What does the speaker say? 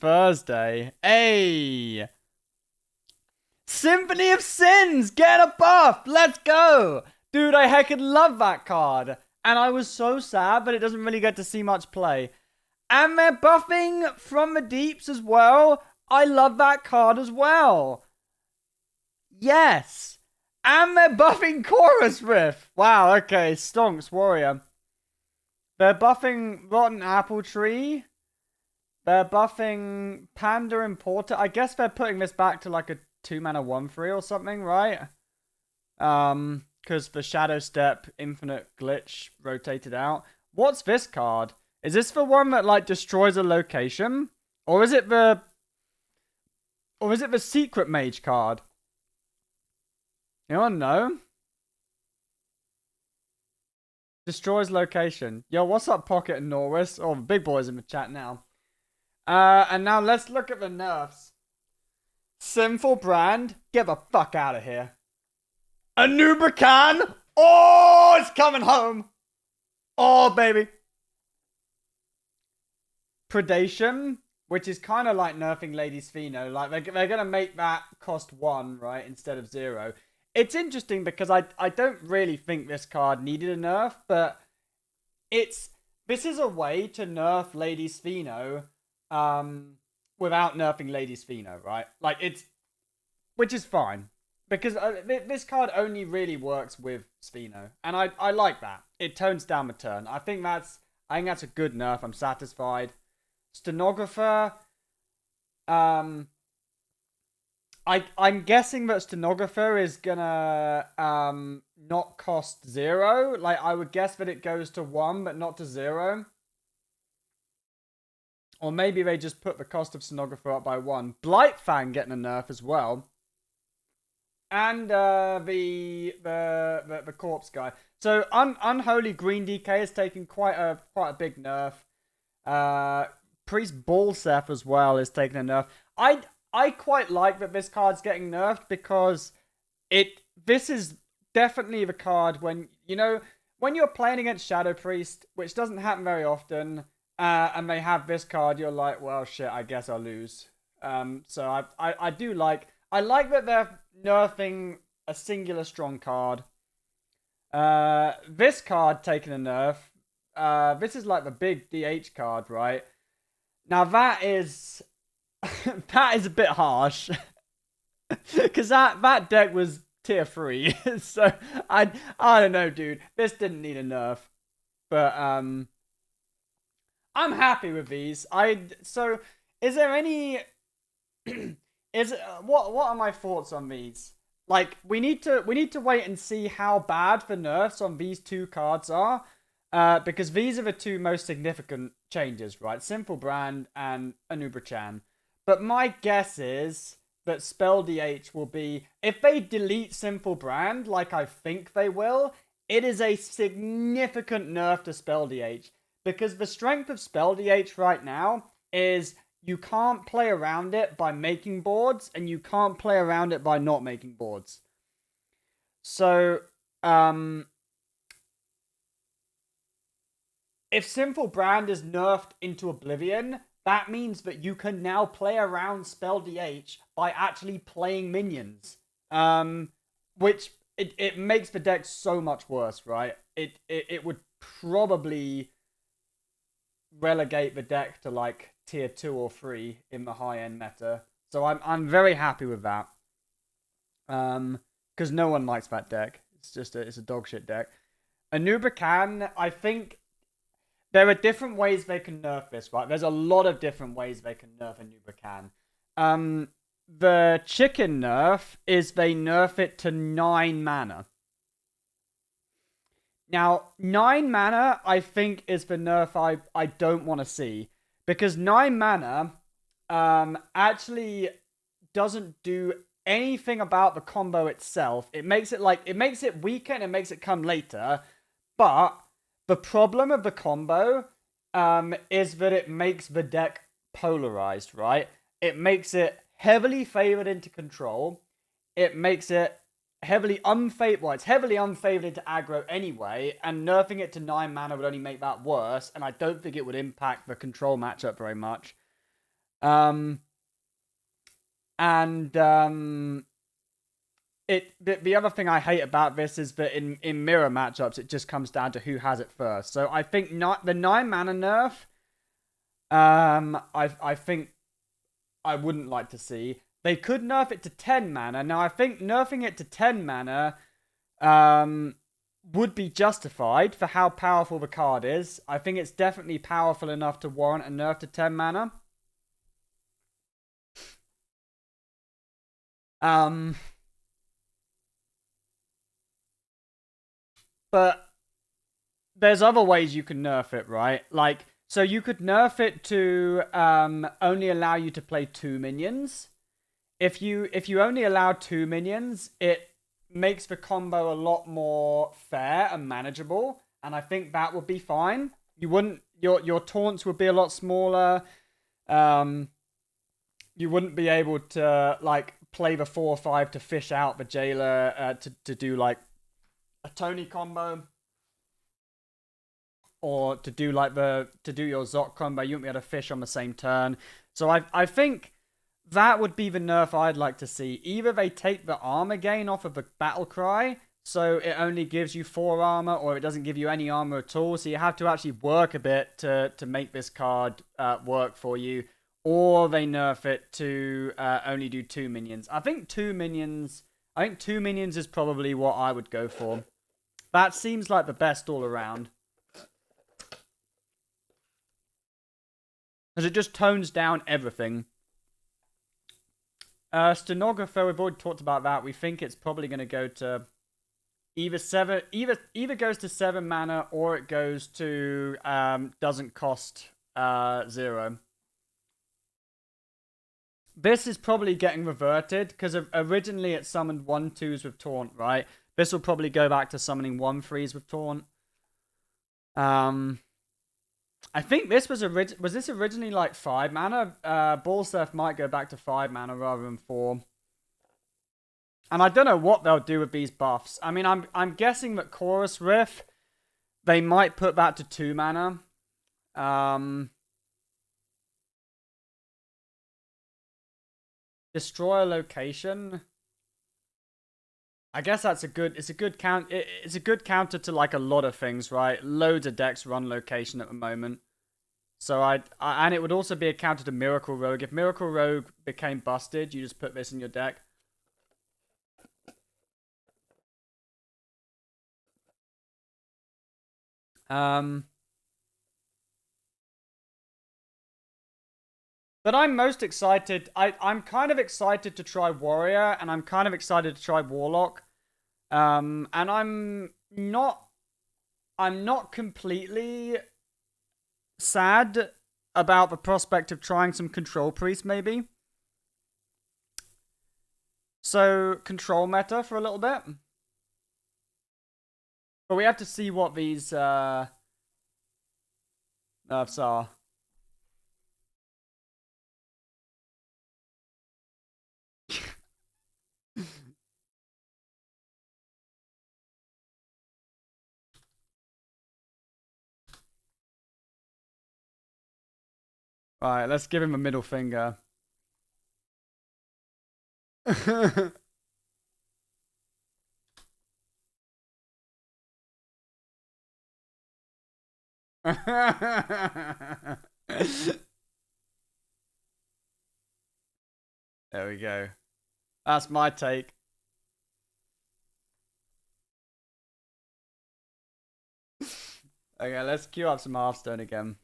Thursday. Hey! Symphony of Sins! Get a buff! Let's go! Dude, I heckin' love that card. And I was so sad, but it doesn't really get to see much play. And they're buffing from the deeps as well. I love that card as well. Yes! And they're buffing Chorus Riff. Wow, okay. Stonks, Warrior. They're buffing Rotten Apple Tree. They're buffing Panda and Porter. I guess they're putting this back to like a 2-mana 1/3 or something, right? Because the Shadow Step Infinite Glitch rotated out. What's this card? Is this the one that like destroys a location? Or is it the Secret Mage card? You wanna know? Destroys location. Yo, what's up, Pocket and Norris? Oh, the big boys in the chat now. And now let's look at the nerfs. Sinful Brand, get the fuck out of here. Anubacan, oh, it's coming home. Oh, baby. Predation, which is kind of like nerfing Lady's Pheno. Like, they're going to make that cost 1, right, instead of 0. It's interesting because I don't really think this card needed a nerf, but this is a way to nerf Lady's Pheno without nerfing Lady's Pheno, right? Like, which is fine. Because this card only really works with Spheno. And I like that. It tones down the turn. I think that's a good nerf. I'm satisfied. Stenographer. I'm guessing that Stenographer is gonna not cost 0. Like, I would guess that it goes to 1, but not to 0. Or maybe they just put the cost of Stenographer up by 1. Blightfang getting a nerf as well. And the corpse guy. So Unholy Green DK is taking quite a big nerf. Priest Ballseth as well is taking a nerf. I quite like that this card's getting nerfed because this is definitely the card when you're playing against Shadow Priest, which doesn't happen very often, and they have this card, you're like, well, shit, I guess I'll lose. So I do like that they're nerfing a singular strong card. This card taking a nerf. This is like the big DH card, right? Now that is that is a bit harsh. Because that deck was tier 3. So I don't know, dude. This didn't need a nerf. But I'm happy with these. So is there any what are my thoughts on these? Like, we need to wait and see how bad the nerfs on these two cards are, because these are the two most significant changes, right? Simple Brand and Anubra-chan. But my guess is that Spell DH will be, if they delete Simple Brand, like I think they will, it is a significant nerf to Spell DH, because the strength of Spell DH right now is you can't play around it by making boards, and you can't play around it by not making boards. So, if Simple Brand is nerfed into oblivion, that means that you can now play around Spell DH by actually playing minions. Which, it makes the deck so much worse, right? It would probably relegate the deck to, like, tier 2 or 3 in the high-end meta. So I'm very happy with that. Because no one likes that deck. It's a dogshit deck. Anubra-can, I think there are different ways they can nerf this, right? There's a lot of different ways they can nerf Anubra-can. The chicken nerf is they nerf it to 9 mana. Now, 9 mana, I think, is the nerf I don't want to see. Because 9 mana actually doesn't do anything about the combo itself. It makes it weaker and it makes it come later. But the problem of the combo is that it makes the deck polarized, right? It makes it heavily favored into control. It makes it heavily unfavored. Well, it's heavily unfavored into aggro anyway, and nerfing it to 9 mana would only make that worse, and I don't think it would impact the control matchup very much. Um, and the other thing I hate about this is that in mirror matchups, it just comes down to who has it first. So I think not the 9-mana nerf. I think I wouldn't like to see. They could nerf it to 10 mana. Now I think nerfing it to 10 mana would be justified for how powerful the card is. I think it's definitely powerful enough to warrant a nerf to 10 mana. But there's other ways you can nerf it, right? Like, so you could nerf it to only allow you to play 2 minions. If you only allow 2 minions, it makes the combo a lot more fair and manageable, and I think that would be fine. You wouldn't your taunts would be a lot smaller. You wouldn't be able to like play the 4/5 to fish out the jailer to do like a Tony combo, or to do like to do your Zok combo. You wouldn't be able to fish on the same turn. So I think that would be the nerf I'd like to see. Either they take the armor gain off of the battle cry, so it only gives you 4 armor, or it doesn't give you any armor at all. So you have to actually work a bit to make this card work for you. Or they nerf it to only do 2 minions. I think 2 minions is probably what I would go for. That seems like the best all around. Because it just tones down everything. Stenographer, we've already talked about that. We think it's probably going to go to either goes to 7 mana, or it goes to doesn't cost 0. This is probably getting reverted, because originally it summoned 1/2s with Taunt, right? This will probably go back to summoning 1/3s with Taunt. I think this was this originally like 5 mana? Ball Surf might go back to 5 mana rather than 4. And I don't know what they'll do with these buffs. I mean, I'm guessing that Chorus Riff, they might put that to 2 mana. Destroy a location. I guess that's it's a good counter to like a lot of things, right? Loads of decks run location at the moment. So and it would also be a counter to Miracle Rogue. If Miracle Rogue became busted, you just put this in your deck. But I'm most excited. I'm kind of excited to try Warrior, and I'm kind of excited to try Warlock. And I'm not completely sad about the prospect of trying some Control Priest, maybe. So, Control meta for a little bit. But we have to see what these nerfs are. Alright, let's give him a middle finger. There we go. That's my take. Okay, let's queue up some Hearthstone again.